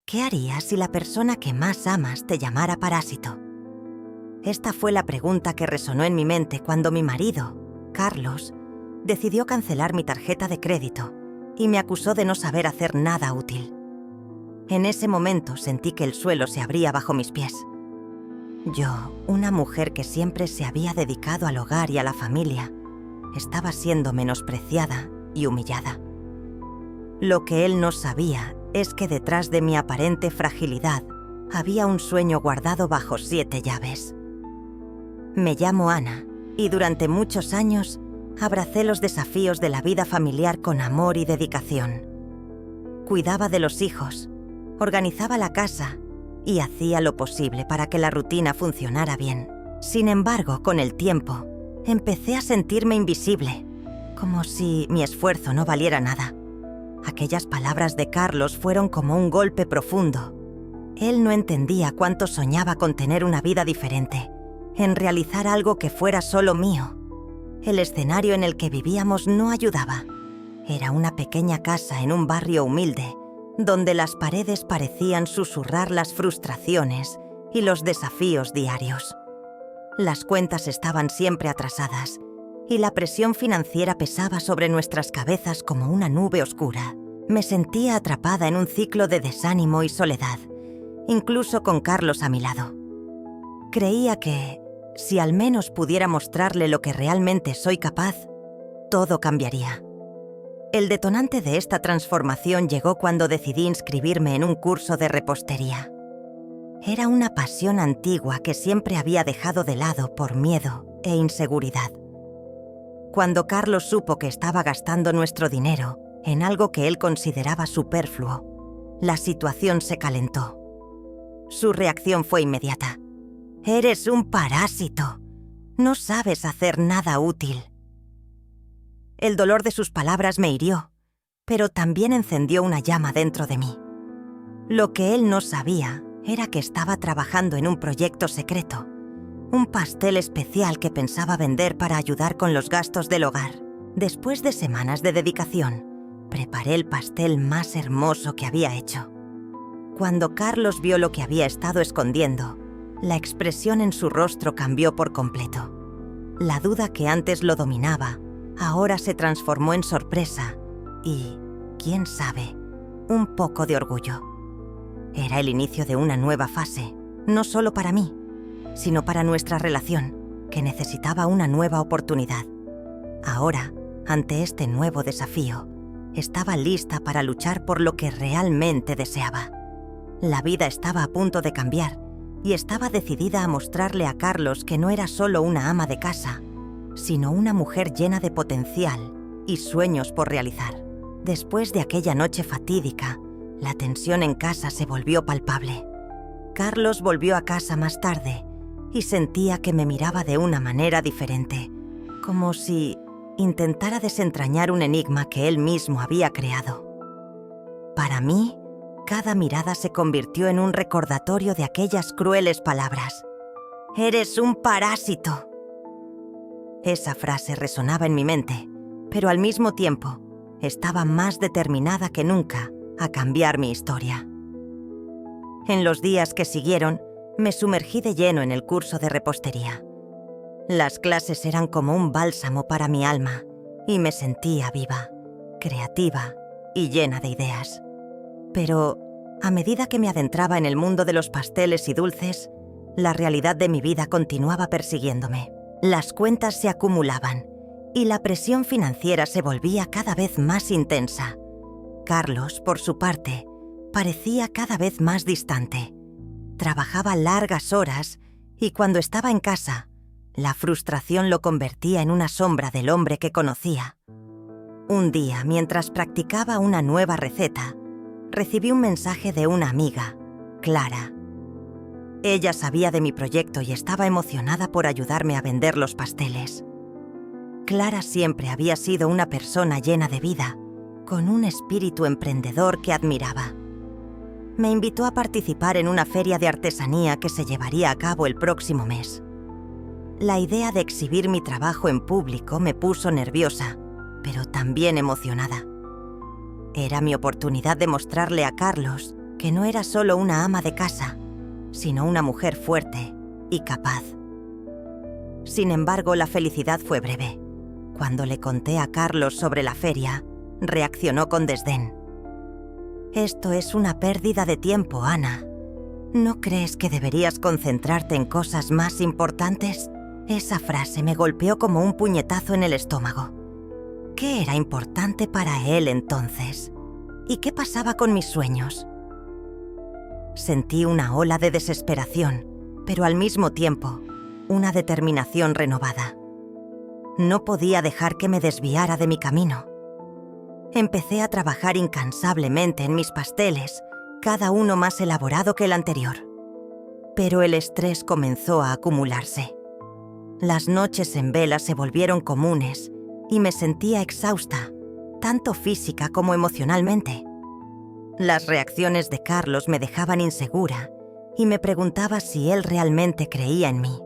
¿Qué harías si la persona que más amas te llamara parásito? Esta fue la pregunta que resonó en mi mente cuando mi marido, Carlos, decidió cancelar mi tarjeta de crédito y me acusó de no saber hacer nada útil. En ese momento sentí que el suelo se abría bajo mis pies. Yo, una mujer que siempre se había dedicado al hogar y a la familia, estaba siendo menospreciada y humillada. Lo que él no sabía es que detrás de mi aparente fragilidad había un sueño guardado bajo 7 llaves. Me llamo Ana y durante muchos años abracé los desafíos de la vida familiar con amor y dedicación. Cuidaba de los hijos, organizaba la casa y hacía lo posible para que la rutina funcionara bien. Sin embargo, con el tiempo, empecé a sentirme invisible, como si mi esfuerzo no valiera nada. Aquellas palabras de Carlos fueron como un golpe profundo. Él no entendía cuánto soñaba con tener una vida diferente, en realizar algo que fuera solo mío. El escenario en el que vivíamos no ayudaba. Era una pequeña casa en un barrio humilde, donde las paredes parecían susurrar las frustraciones y los desafíos diarios. Las cuentas estaban siempre atrasadas y la presión financiera pesaba sobre nuestras cabezas como una nube oscura. Me sentía atrapada en un ciclo de desánimo y soledad, incluso con Carlos a mi lado. Creía que, si al menos pudiera mostrarle lo que realmente soy capaz, todo cambiaría. El detonante de esta transformación llegó cuando decidí inscribirme en un curso de repostería. Era una pasión antigua que siempre había dejado de lado por miedo e inseguridad. Cuando Carlos supo que estaba gastando nuestro dinero en algo que él consideraba superfluo, la situación se calentó. Su reacción fue inmediata. «Eres un parásito. No sabes hacer nada útil». El dolor de sus palabras me hirió, pero también encendió una llama dentro de mí. Lo que él no sabía era que estaba trabajando en un proyecto secreto, un pastel especial que pensaba vender para ayudar con los gastos del hogar. Después de semanas de dedicación, preparé el pastel más hermoso que había hecho. Cuando Carlos vio lo que había estado escondiendo, la expresión en su rostro cambió por completo. La duda que antes lo dominaba, ahora se transformó en sorpresa y, quién sabe, un poco de orgullo. Era el inicio de una nueva fase, no solo para mí, sino para nuestra relación, que necesitaba una nueva oportunidad. Ahora, ante este nuevo desafío, estaba lista para luchar por lo que realmente deseaba. La vida estaba a punto de cambiar y estaba decidida a mostrarle a Carlos que no era solo una ama de casa, sino una mujer llena de potencial y sueños por realizar. Después de aquella noche fatídica, la tensión en casa se volvió palpable. Carlos volvió a casa más tarde y sentía que me miraba de una manera diferente, como si intentara desentrañar un enigma que él mismo había creado. Para mí, cada mirada se convirtió en un recordatorio de aquellas crueles palabras. «Eres un parásito». Esa frase resonaba en mi mente, pero al mismo tiempo estaba más determinada que nunca a cambiar mi historia. En los días que siguieron, me sumergí de lleno en el curso de repostería. Las clases eran como un bálsamo para mi alma y me sentía viva, creativa y llena de ideas. Pero, a medida que me adentraba en el mundo de los pasteles y dulces, la realidad de mi vida continuaba persiguiéndome. Las cuentas se acumulaban y la presión financiera se volvía cada vez más intensa. Carlos, por su parte, parecía cada vez más distante. Trabajaba largas horas y cuando estaba en casa, la frustración lo convertía en una sombra del hombre que conocía. Un día, mientras practicaba una nueva receta, recibí un mensaje de una amiga, Clara. Ella sabía de mi proyecto y estaba emocionada por ayudarme a vender los pasteles. Clara siempre había sido una persona llena de vida, con un espíritu emprendedor que admiraba. Me invitó a participar en una feria de artesanía que se llevaría a cabo el próximo mes. La idea de exhibir mi trabajo en público me puso nerviosa, pero también emocionada. Era mi oportunidad de mostrarle a Carlos que no era solo una ama de casa, sino una mujer fuerte y capaz. Sin embargo, la felicidad fue breve. Cuando le conté a Carlos sobre la feria, reaccionó con desdén. «Esto es una pérdida de tiempo, Ana. ¿No crees que deberías concentrarte en cosas más importantes?» Esa frase me golpeó como un puñetazo en el estómago. ¿Qué era importante para él entonces? ¿Y qué pasaba con mis sueños? Sentí una ola de desesperación, pero al mismo tiempo, una determinación renovada. No podía dejar que me desviara de mi camino. Empecé a trabajar incansablemente en mis pasteles, cada uno más elaborado que el anterior. Pero el estrés comenzó a acumularse. Las noches en vela se volvieron comunes y me sentía exhausta, tanto física como emocionalmente. Las reacciones de Carlos me dejaban insegura y me preguntaba si él realmente creía en mí.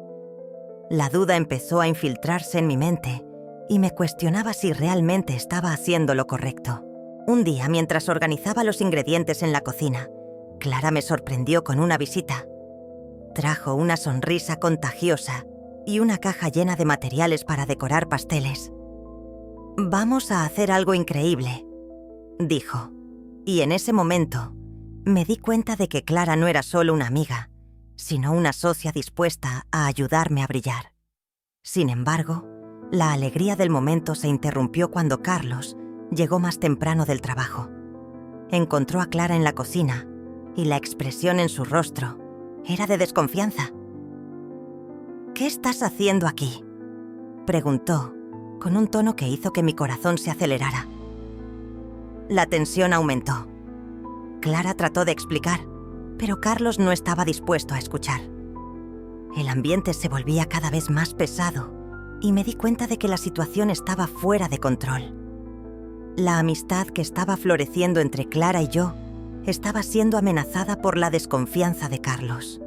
La duda empezó a infiltrarse en mi mente y me cuestionaba si realmente estaba haciendo lo correcto. Un día, mientras organizaba los ingredientes en la cocina, Clara me sorprendió con una visita. Trajo una sonrisa contagiosa y una caja llena de materiales para decorar pasteles. «Vamos a hacer algo increíble», dijo. Y en ese momento me di cuenta de que Clara no era solo una amiga, sino una socia dispuesta a ayudarme a brillar. Sin embargo, la alegría del momento se interrumpió cuando Carlos llegó más temprano del trabajo. Encontró a Clara en la cocina y la expresión en su rostro era de desconfianza. «¿Qué estás haciendo aquí?», preguntó, con un tono que hizo que mi corazón se acelerara. La tensión aumentó. Clara trató de explicar, pero Carlos no estaba dispuesto a escuchar. El ambiente se volvía cada vez más pesado y me di cuenta de que la situación estaba fuera de control. La amistad que estaba floreciendo entre Clara y yo estaba siendo amenazada por la desconfianza de Carlos.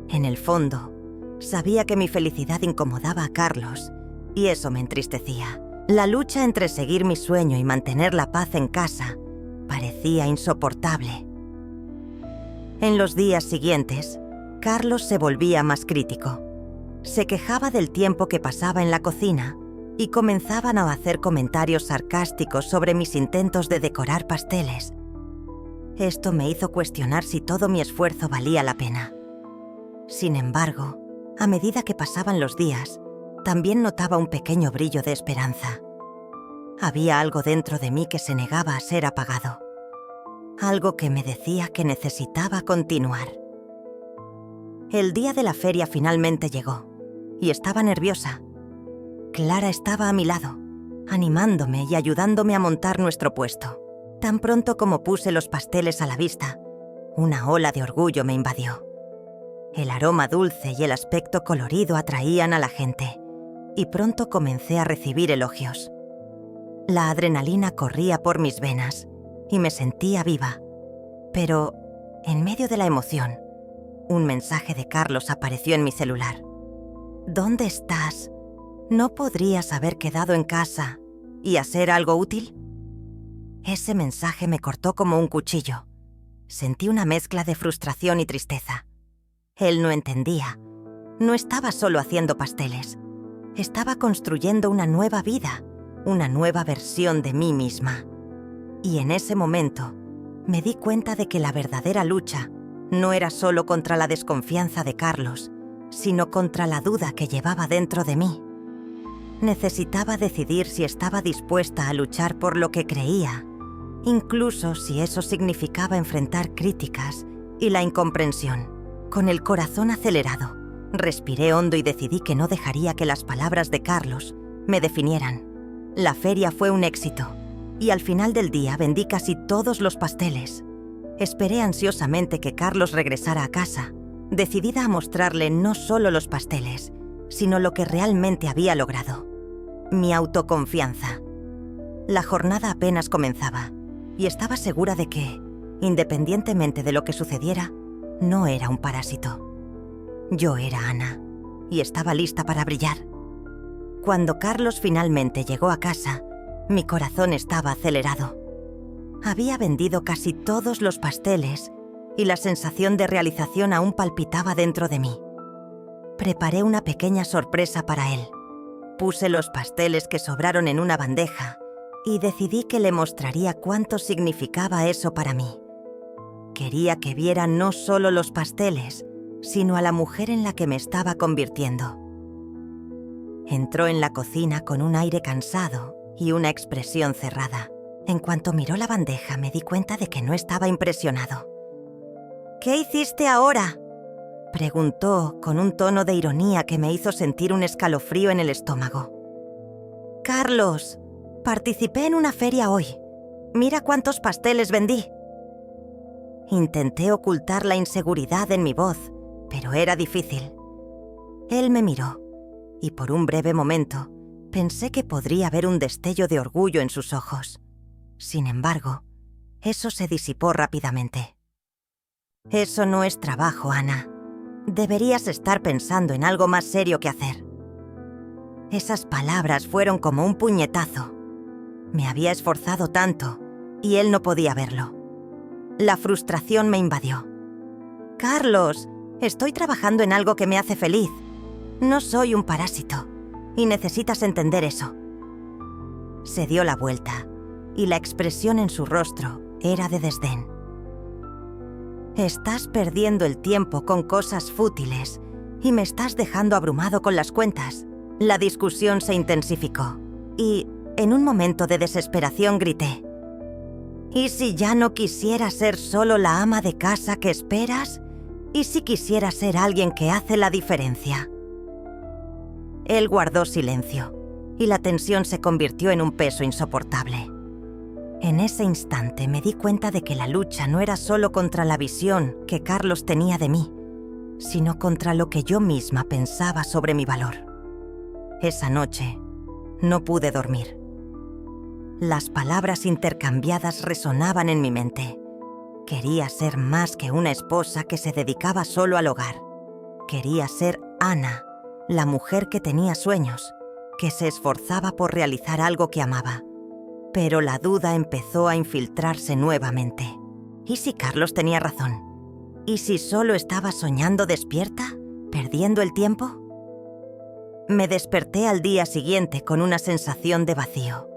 En el fondo, sabía que mi felicidad incomodaba a Carlos y eso me entristecía. La lucha entre seguir mi sueño y mantener la paz en casa parecía insoportable. En los días siguientes, Carlos se volvía más crítico. Se quejaba del tiempo que pasaba en la cocina y comenzaban a hacer comentarios sarcásticos sobre mis intentos de decorar pasteles. Esto me hizo cuestionar si todo mi esfuerzo valía la pena. Sin embargo, a medida que pasaban los días, también notaba un pequeño brillo de esperanza. Había algo dentro de mí que se negaba a ser apagado. Algo que me decía que necesitaba continuar. El día de la feria finalmente llegó, y estaba nerviosa. Clara estaba a mi lado, animándome y ayudándome a montar nuestro puesto. Tan pronto como puse los pasteles a la vista, una ola de orgullo me invadió. El aroma dulce y el aspecto colorido atraían a la gente, y pronto comencé a recibir elogios. La adrenalina corría por mis venas y me sentía viva. Pero, en medio de la emoción, un mensaje de Carlos apareció en mi celular. «¿Dónde estás? ¿No podrías haber quedado en casa y hacer algo útil?» Ese mensaje me cortó como un cuchillo. Sentí una mezcla de frustración y tristeza. Él no entendía. No estaba solo haciendo pasteles. Estaba construyendo una nueva vida, una nueva versión de mí misma. Y en ese momento, me di cuenta de que la verdadera lucha no era solo contra la desconfianza de Carlos, sino contra la duda que llevaba dentro de mí. Necesitaba decidir si estaba dispuesta a luchar por lo que creía, incluso si eso significaba enfrentar críticas y la incomprensión. Con el corazón acelerado, respiré hondo y decidí que no dejaría que las palabras de Carlos me definieran. La feria fue un éxito, y al final del día vendí casi todos los pasteles. Esperé ansiosamente que Carlos regresara a casa, decidida a mostrarle no solo los pasteles, sino lo que realmente había logrado: mi autoconfianza. La jornada apenas comenzaba, y estaba segura de que, independientemente de lo que sucediera, no era un parásito. Yo era Ana, y estaba lista para brillar. Cuando Carlos finalmente llegó a casa, mi corazón estaba acelerado. Había vendido casi todos los pasteles y la sensación de realización aún palpitaba dentro de mí. Preparé una pequeña sorpresa para él. Puse los pasteles que sobraron en una bandeja y decidí que le mostraría cuánto significaba eso para mí. Quería que viera no solo los pasteles, sino a la mujer en la que me estaba convirtiendo. Entró en la cocina con un aire cansado y una expresión cerrada. En cuanto miró la bandeja, me di cuenta de que no estaba impresionado. «¿Qué hiciste ahora?», preguntó con un tono de ironía que me hizo sentir un escalofrío en el estómago. «Carlos, participé en una feria hoy. Mira cuántos pasteles vendí». Intenté ocultar la inseguridad en mi voz, pero era difícil. Él me miró, y por un breve momento pensé que podría ver un destello de orgullo en sus ojos. Sin embargo, eso se disipó rápidamente. «Eso no es trabajo, Ana. Deberías estar pensando en algo más serio que hacer». Esas palabras fueron como un puñetazo. Me había esforzado tanto, y él no podía verlo. La frustración me invadió. «Carlos, estoy trabajando en algo que me hace feliz. No soy un parásito, y necesitas entender eso». Se dio la vuelta, y la expresión en su rostro era de desdén. «Estás perdiendo el tiempo con cosas fútiles y me estás dejando abrumado con las cuentas». La discusión se intensificó, y, en un momento de desesperación, grité: «¿Y si ya no quisiera ser solo la ama de casa que esperas? ¿Y si quisiera ser alguien que hace la diferencia?». Él guardó silencio, y la tensión se convirtió en un peso insoportable. En ese instante me di cuenta de que la lucha no era solo contra la visión que Carlos tenía de mí, sino contra lo que yo misma pensaba sobre mi valor. Esa noche no pude dormir. Las palabras intercambiadas resonaban en mi mente. Quería ser más que una esposa que se dedicaba solo al hogar. Quería ser Ana, la mujer que tenía sueños, que se esforzaba por realizar algo que amaba. Pero la duda empezó a infiltrarse nuevamente. ¿Y si Carlos tenía razón? ¿Y si solo estaba soñando despierta, perdiendo el tiempo? Me desperté al día siguiente con una sensación de vacío.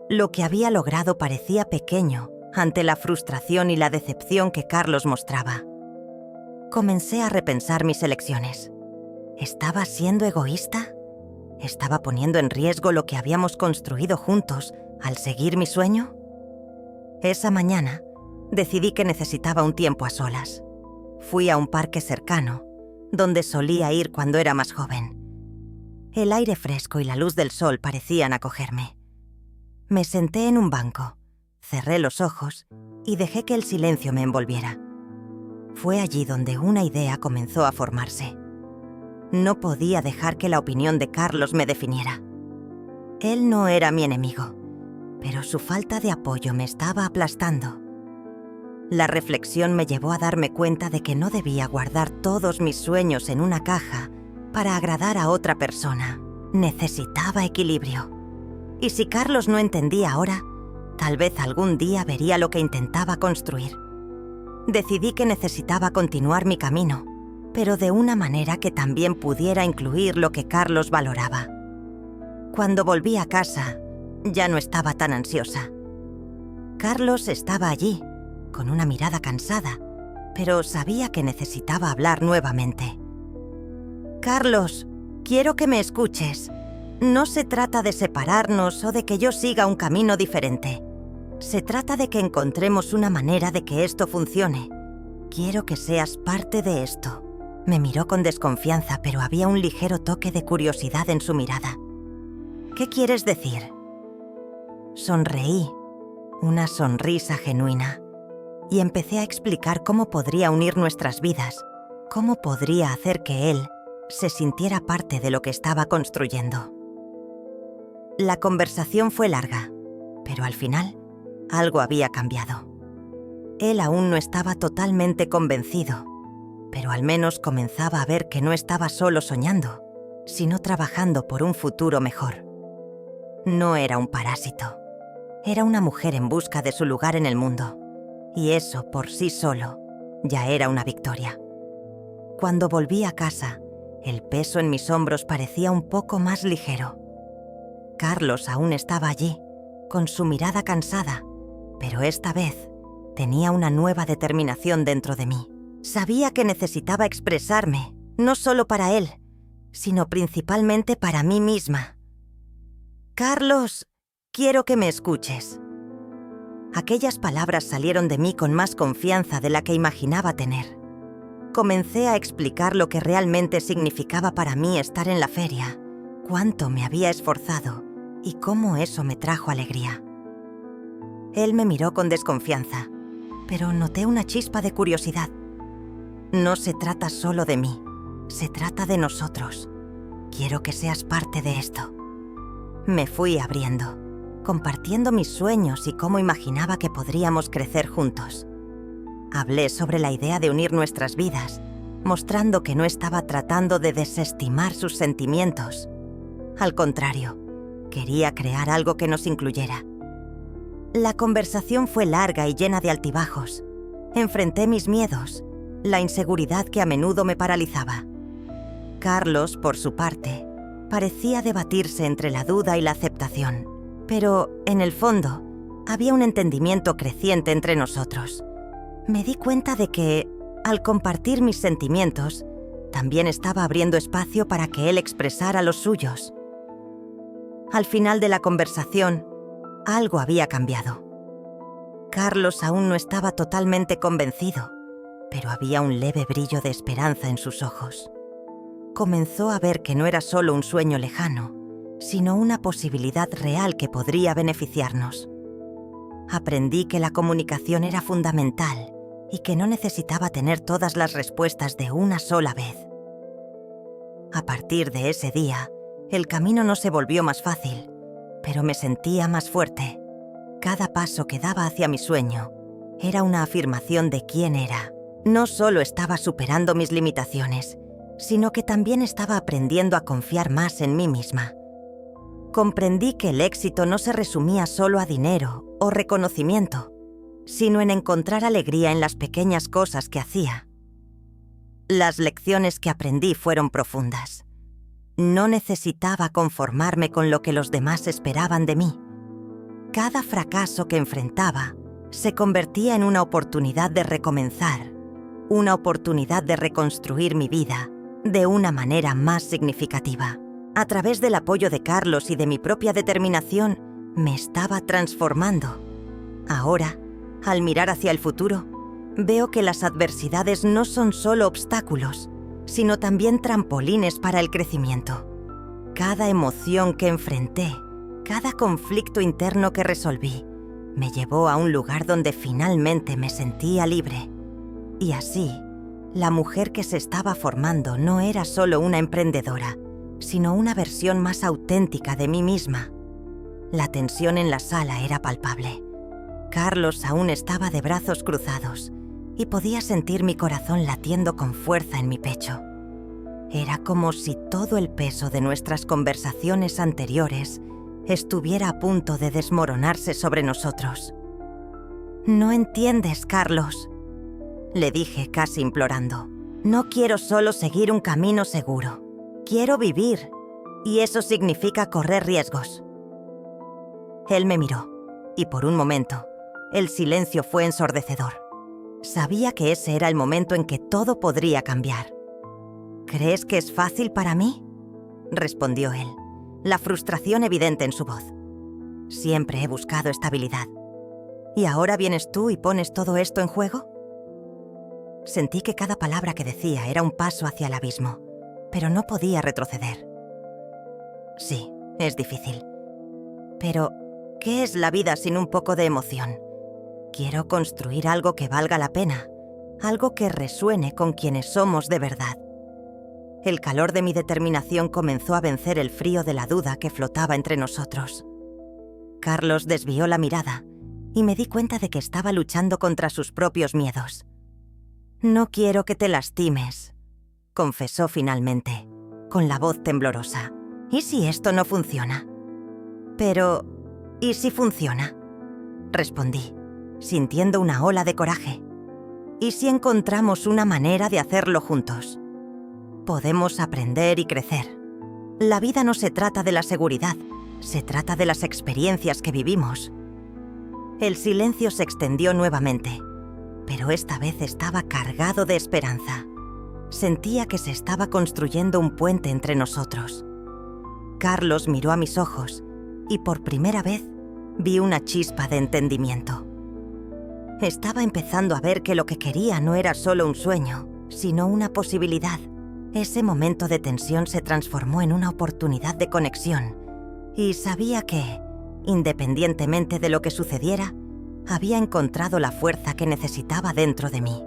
Lo que había logrado parecía pequeño ante la frustración y la decepción que Carlos mostraba. Comencé a repensar mis elecciones. ¿Estaba siendo egoísta? ¿Estaba poniendo en riesgo lo que habíamos construido juntos al seguir mi sueño? Esa mañana decidí que necesitaba un tiempo a solas. Fui a un parque cercano, donde solía ir cuando era más joven. El aire fresco y la luz del sol parecían acogerme. Me senté en un banco, cerré los ojos y dejé que el silencio me envolviera. Fue allí donde una idea comenzó a formarse. No podía dejar que la opinión de Carlos me definiera. Él no era mi enemigo, pero su falta de apoyo me estaba aplastando. La reflexión me llevó a darme cuenta de que no debía guardar todos mis sueños en una caja para agradar a otra persona. Necesitaba equilibrio. Y si Carlos no entendía ahora, tal vez algún día vería lo que intentaba construir. Decidí que necesitaba continuar mi camino, pero de una manera que también pudiera incluir lo que Carlos valoraba. Cuando volví a casa, ya no estaba tan ansiosa. Carlos estaba allí, con una mirada cansada, pero sabía que necesitaba hablar nuevamente. «Carlos, quiero que me escuches. No se trata de separarnos o de que yo siga un camino diferente. Se trata de que encontremos una manera de que esto funcione. Quiero que seas parte de esto». Me miró con desconfianza, pero había un ligero toque de curiosidad en su mirada. «¿Qué quieres decir?». Sonreí, una sonrisa genuina, y empecé a explicar cómo podría unir nuestras vidas, cómo podría hacer que él se sintiera parte de lo que estaba construyendo. La conversación fue larga, pero al final algo había cambiado. Él aún no estaba totalmente convencido, pero al menos comenzaba a ver que no estaba solo soñando, sino trabajando por un futuro mejor. No era un parásito. Era una mujer en busca de su lugar en el mundo, y eso por sí solo ya era una victoria. Cuando volví a casa, el peso en mis hombros parecía un poco más ligero. Carlos aún estaba allí, con su mirada cansada, pero esta vez tenía una nueva determinación dentro de mí. Sabía que necesitaba expresarme, no solo para él, sino principalmente para mí misma. «Carlos, quiero que me escuches». Aquellas palabras salieron de mí con más confianza de la que imaginaba tener. Comencé a explicar lo que realmente significaba para mí estar en la feria, cuánto me había esforzado y cómo eso me trajo alegría. Él me miró con desconfianza, pero noté una chispa de curiosidad. «No se trata solo de mí, se trata de nosotros. Quiero que seas parte de esto». Me fui abriendo, compartiendo mis sueños y cómo imaginaba que podríamos crecer juntos. Hablé sobre la idea de unir nuestras vidas, mostrando que no estaba tratando de desestimar sus sentimientos. Al contrario, quería crear algo que nos incluyera. La conversación fue larga y llena de altibajos. Enfrenté mis miedos, la inseguridad que a menudo me paralizaba. Carlos, por su parte, parecía debatirse entre la duda y la aceptación, pero, en el fondo, había un entendimiento creciente entre nosotros. Me di cuenta de que, al compartir mis sentimientos, también estaba abriendo espacio para que él expresara los suyos. Al final de la conversación, algo había cambiado. Carlos aún no estaba totalmente convencido, pero había un leve brillo de esperanza en sus ojos. Comenzó a ver que no era solo un sueño lejano, sino una posibilidad real que podría beneficiarnos. Aprendí que la comunicación era fundamental y que no necesitaba tener todas las respuestas de una sola vez. A partir de ese día, el camino no se volvió más fácil, pero me sentía más fuerte. Cada paso que daba hacia mi sueño era una afirmación de quién era. No solo estaba superando mis limitaciones, sino que también estaba aprendiendo a confiar más en mí misma. Comprendí que el éxito no se resumía solo a dinero o reconocimiento, sino en encontrar alegría en las pequeñas cosas que hacía. Las lecciones que aprendí fueron profundas. No necesitaba conformarme con lo que los demás esperaban de mí. Cada fracaso que enfrentaba se convertía en una oportunidad de recomenzar, una oportunidad de reconstruir mi vida de una manera más significativa. A través del apoyo de Carlos y de mi propia determinación, me estaba transformando. Ahora, al mirar hacia el futuro, veo que las adversidades no son solo obstáculos, sino también trampolines para el crecimiento. Cada emoción que enfrenté, cada conflicto interno que resolví, me llevó a un lugar donde finalmente me sentía libre. Y así, la mujer que se estaba formando no era solo una emprendedora, sino una versión más auténtica de mí misma. La tensión en la sala era palpable. Carlos aún estaba de brazos cruzados y podía sentir mi corazón latiendo con fuerza en mi pecho. Era como si todo el peso de nuestras conversaciones anteriores estuviera a punto de desmoronarse sobre nosotros. «No entiendes, Carlos», le dije casi implorando. «No quiero solo seguir un camino seguro. Quiero vivir, y eso significa correr riesgos». Él me miró, y por un momento, el silencio fue ensordecedor. Sabía que ese era el momento en que todo podría cambiar. «¿Crees que es fácil para mí?», respondió él, la frustración evidente en su voz. «Siempre he buscado estabilidad. ¿Y ahora vienes tú y pones todo esto en juego?». Sentí que cada palabra que decía era un paso hacia el abismo, pero no podía retroceder. «Sí, es difícil. Pero, ¿qué es la vida sin un poco de emoción? Quiero construir algo que valga la pena, algo que resuene con quienes somos de verdad». El calor de mi determinación comenzó a vencer el frío de la duda que flotaba entre nosotros. Carlos desvió la mirada y me di cuenta de que estaba luchando contra sus propios miedos. «No quiero que te lastimes», confesó finalmente, con la voz temblorosa. «¿Y si esto no funciona?». «Pero, ¿y si funciona?», respondí, sintiendo una ola de coraje. ¿Y si encontramos una manera de hacerlo juntos? Podemos aprender y crecer. La vida no se trata de la seguridad, se trata de las experiencias que vivimos. El silencio se extendió nuevamente, pero esta vez estaba cargado de esperanza. Sentía que se estaba construyendo un puente entre nosotros. Carlos miró a mis ojos y por primera vez vi una chispa de entendimiento. Estaba empezando a ver que lo que quería no era solo un sueño, sino una posibilidad. Ese momento de tensión se transformó en una oportunidad de conexión y sabía que, independientemente de lo que sucediera, había encontrado la fuerza que necesitaba dentro de mí.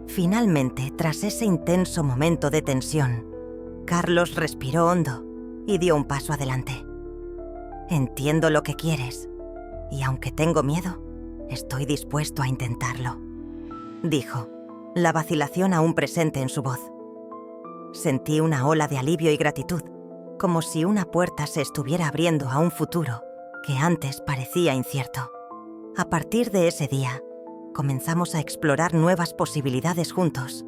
Finalmente, tras ese intenso momento de tensión, Carlos respiró hondo y dio un paso adelante. Entiendo lo que quieres, y aunque tengo miedo, estoy dispuesto a intentarlo, dijo, la vacilación aún presente en su voz. Sentí una ola de alivio y gratitud, como si una puerta se estuviera abriendo a un futuro que antes parecía incierto. A partir de ese día, comenzamos a explorar nuevas posibilidades juntos.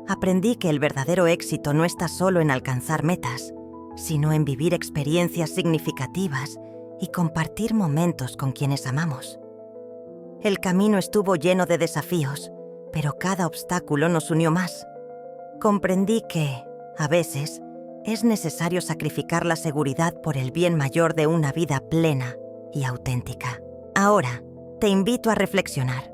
Aprendí que el verdadero éxito no está solo en alcanzar metas, sino en vivir experiencias significativas y compartir momentos con quienes amamos. El camino estuvo lleno de desafíos, pero cada obstáculo nos unió más. Comprendí que, a veces, es necesario sacrificar la seguridad por el bien mayor de una vida plena y auténtica. Ahora, te invito a reflexionar.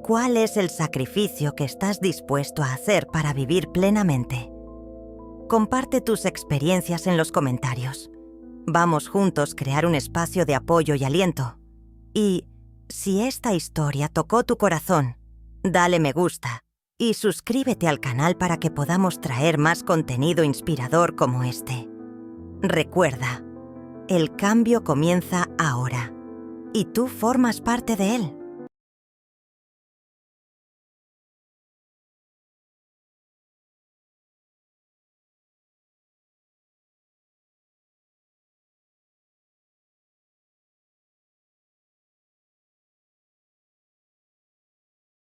¿Cuál es el sacrificio que estás dispuesto a hacer para vivir plenamente? Comparte tus experiencias en los comentarios. Vamos juntos a crear un espacio de apoyo y aliento. Y, si esta historia tocó tu corazón, dale me gusta y suscríbete al canal para que podamos traer más contenido inspirador como este. Recuerda, el cambio comienza ahora y tú formas parte de él.